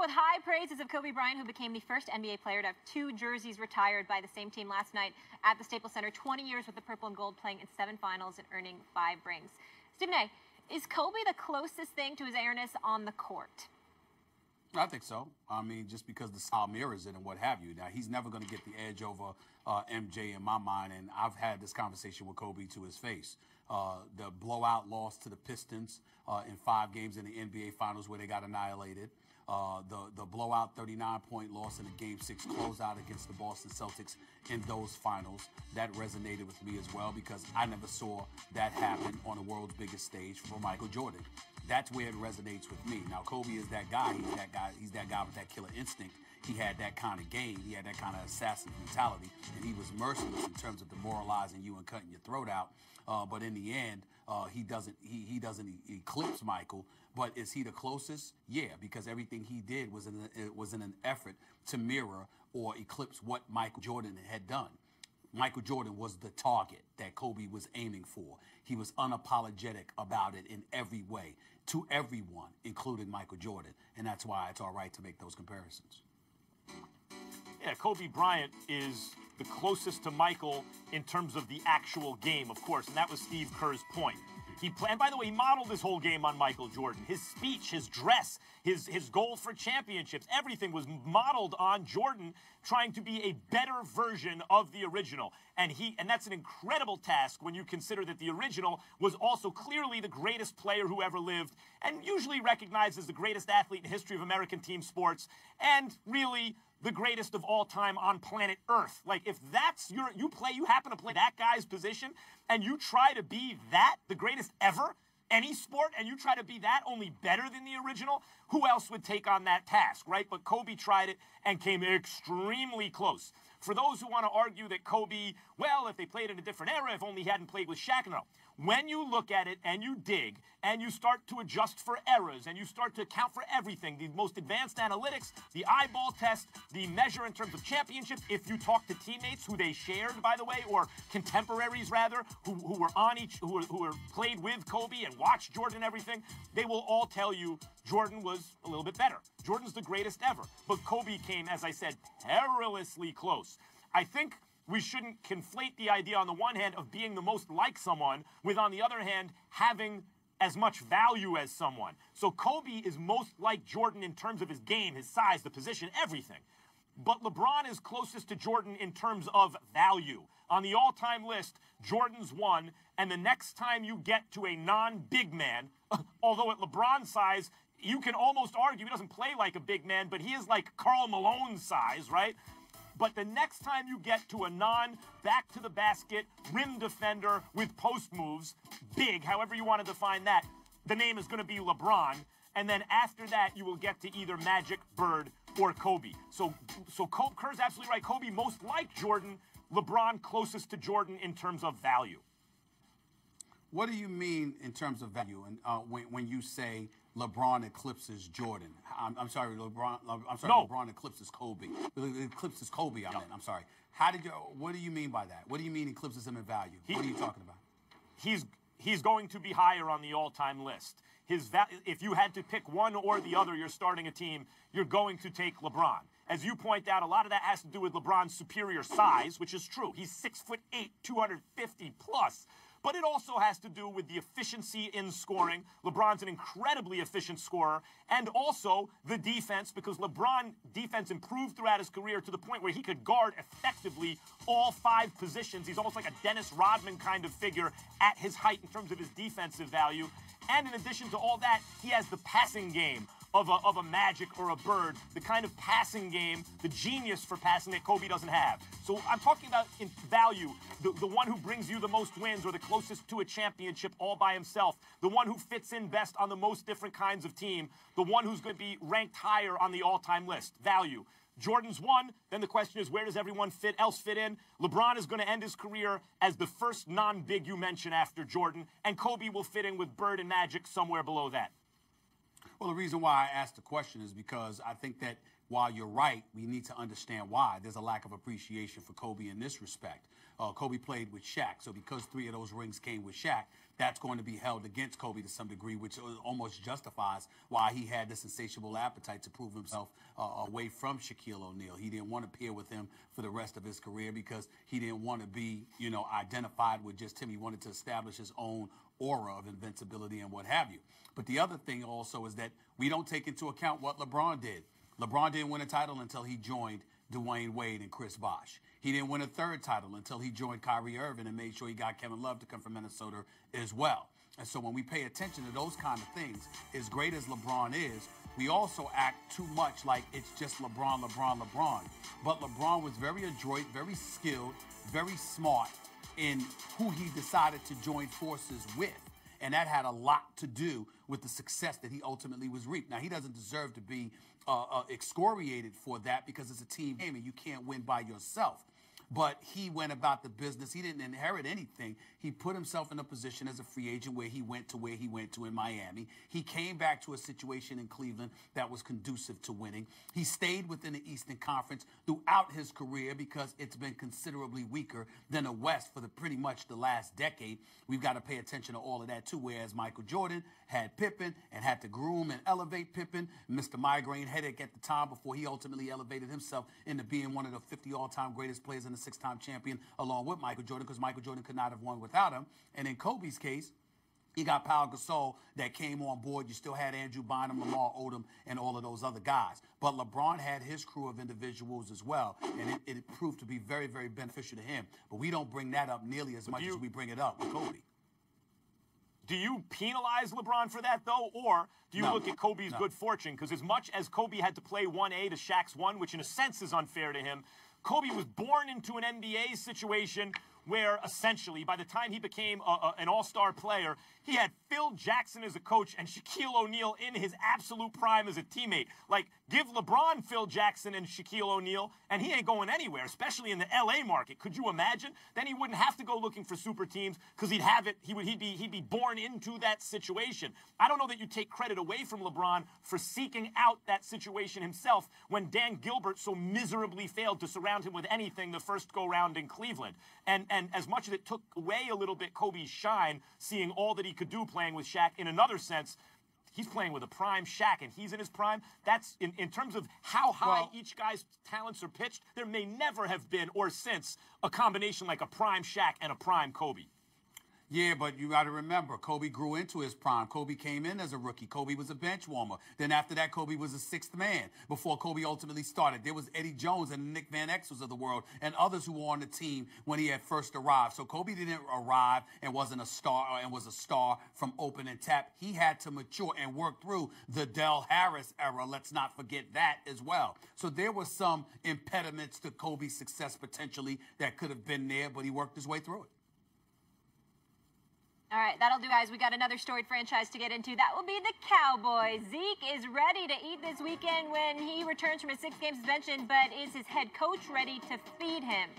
with high praises of Kobe Bryant, who became the first NBA player to have 2 jerseys retired by the same team last night at the Staples Center. 20 years with the purple and gold, playing in 7 finals and earning 5 rings. Stephen A., is Kobe the closest thing to his airness on the court? I think so. I mean, just because the style mirrors it and what have you. Now, he's never going to get the edge over MJ in my mind, and I've had this conversation with Kobe to his face. The blowout loss to the Pistons in 5 games in the NBA Finals where they got annihilated. The blowout 39-point loss in the Game 6 closeout against the Boston Celtics in those finals. That resonated with me as well because I never saw that happen on the world's biggest stage for Michaeal Jordan. That's where it resonates with me. Now, Kobe is that guy. He's that guy with that killer instinct. He had that kind of game. He had that kind of assassin mentality, and he was merciless in terms of demoralizing you and cutting your throat out. But in the end, he doesn't eclipse Michael. But is he the closest? Yeah, because everything he did was in an effort to mirror or eclipse what Michaeal Jordan had done. Michaeal Jordan was the target that Kobe was aiming for. He was unapologetic about it in every way, to everyone, including Michaeal Jordan. And that's why it's all right to make those comparisons. Yeah, Kobe Bryant is the closest to Michael in terms of the actual game, of course, and that was Steve Kerr's point. And by the way, he modeled this whole game on Michael Jordan. His speech, his dress, his goal for championships, everything was modeled on Jordan trying to be a better version of the original. And that's an incredible task when you consider that the original was also clearly the greatest player who ever lived and usually recognized as the greatest athlete in the history of American team sports and really the greatest of all time on planet Earth. Like, if that's you happen to play that guy's position, and you try to be that, the greatest ever, any sport, and you try to be that only better than the original, who else would take on that task, right? But Kobe tried it and came extremely close. For those who want to argue that Kobe, well, if they played in a different era, if only he hadn't played with Shaq, no. When you look at it and you dig and you start to adjust for errors and you start to account for everything, the most advanced analytics, the eyeball test, the measure in terms of championships, if you talk to teammates who they shared, by the way, or contemporaries rather, who were played with Kobe and watched Jordan and everything, they will all tell you Jordan was a little bit better. Jordan's the greatest ever. But Kobe came, as I said, perilously close. I think we shouldn't conflate the idea on the one hand of being the most like someone with, on the other hand, having as much value as someone. So Kobe is most like Jordan in terms of his game, his size, the position, everything. But LeBron is closest to Jordan in terms of value. On the all-time list, Jordan's 1, and the next time you get to a non-big man, although at LeBron's size, you can almost argue he doesn't play like a big man, but he is like Karl Malone's size, right? But the next time you get to a non-back-to-the-basket rim defender with post moves, big, however you want to define that, the name is going to be LeBron. And then after that, you will get to either Magic, Bird, or Kobe. So Kerr's absolutely right. Kobe most like Jordan, LeBron closest to Jordan in terms of value. What do you mean in terms of value? And when you say LeBron eclipses Jordan, I'm sorry, LeBron eclipses Kobe. Eclipses Kobe, I meant. I'm sorry. What do you mean by that? What do you mean eclipses him in value? What are you talking about? He's going to be higher on the all-time list. If you had to pick one or the other, you're starting a team, you're going to take LeBron. As you point out, a lot of that has to do with LeBron's superior size, which is true. He's 6'8", 250 plus. But it also has to do with the efficiency in scoring. LeBron's an incredibly efficient scorer. And also the defense, because LeBron defense improved throughout his career to the point where he could guard effectively all 5 positions. He's almost like a Dennis Rodman kind of figure at his height in terms of his defensive value. And in addition to all that, he has the passing game of a Magic or a Bird, the kind of passing game, the genius for passing that Kobe doesn't have. So I'm talking about in value, the one who brings you the most wins or the closest to a championship all by himself, the one who fits in best on the most different kinds of team, the one who's going to be ranked higher on the all-time list. Value. Jordan's 1, then the question is, where does everyone else fit in? LeBron is going to end his career as the first non-big you mention after Jordan, and Kobe will fit in with Bird and Magic somewhere below that. Well, the reason why I asked the question is because I think that while you're right, we need to understand why. There's a lack of appreciation for Kobe in this respect. Kobe played with Shaq, so because 3 of those rings came with Shaq, that's going to be held against Kobe to some degree, which almost justifies why he had this insatiable appetite to prove himself away from Shaquille O'Neal. He didn't want to pair with him for the rest of his career because he didn't want to be, identified with just him. He wanted to establish his own aura of invincibility and what have you. But the other thing also is that we don't take into account what LeBron did. LeBron didn't win a title until he joined Dwayne Wade and Chris Bosh. He didn't win a third title until he joined Kyrie Irving and made sure he got Kevin Love to come from Minnesota as well. And so when we pay attention to those kind of things, as great as LeBron is, we also act too much like it's just LeBron, LeBron, LeBron. But LeBron was very adroit, very skilled, very smart in who he decided to join forces with. And that had a lot to do with the success that he ultimately was reaped. Now, he doesn't deserve to be excoriated for that because it's a team game and you can't win by yourself. But he went about the business. He didn't inherit anything. He put himself in a position as a free agent where he went to in Miami. He came back to a situation in Cleveland that was conducive to winning. He stayed within the Eastern Conference throughout his career because it's been considerably weaker than the West for pretty much the last decade. We've got to pay attention to all of that too, whereas Michael Jordan had Pippen and had to groom and elevate Pippen. Mr. Migraine Headache at the time before he ultimately elevated himself into being one of the 50 all-time greatest players in the six-time champion along with Michael Jordan, because Michael Jordan could not have won without him. And in Kobe's case, he got Pau Gasol that came on board. You still had Andrew Bynum, Lamar Odom, and all of those other guys. But LeBron had his crew of individuals as well, and it proved to be very, very beneficial to him. But we don't bring that up nearly as much as we bring it up with Kobe. Do you penalize LeBron for that, though, or do you look at Kobe's good fortune? Because as much as Kobe had to play 1A to Shaq's 1, which in a sense is unfair to him, Kobe was born into an NBA situation where essentially by the time he became an all-star player, he had Phil Jackson as a coach and Shaquille O'Neal in his absolute prime as a teammate. Like, give LeBron Phil Jackson and Shaquille O'Neal, and he ain't going anywhere, especially in the LA market. Could you imagine? Then he wouldn't have to go looking for super teams because he'd have it. He'd be born into that situation. I don't know that you take credit away from LeBron for seeking out that situation himself when Dan Gilbert so miserably failed to surround him with anything the first go-round in Cleveland. And as much as it took away a little bit Kobe's shine, seeing all that he could do playing with Shaq, in another sense, he's playing with a prime Shaq, and he's in his prime. That's, in terms of how high each guy's talents are pitched, there may never have been, or since, a combination like a prime Shaq and a prime Kobe. Yeah, but you got to remember, Kobe grew into his prime. Kobe came in as a rookie. Kobe was a bench warmer. Then after that, Kobe was a sixth man before Kobe ultimately started. There was Eddie Jones and Nick Van Exels of the world and others who were on the team when he had first arrived. So Kobe didn't arrive and wasn't a star and was a star from open and tap. He had to mature and work through the Del Harris era. Let's not forget that as well. So there were some impediments to Kobe's success potentially that could have been there, but he worked his way through it. All right, that'll do, guys. We got another storied franchise to get into. That will be the Cowboys. Zeke is ready to eat this weekend when he returns from his 6-game suspension, but is his head coach ready to feed him?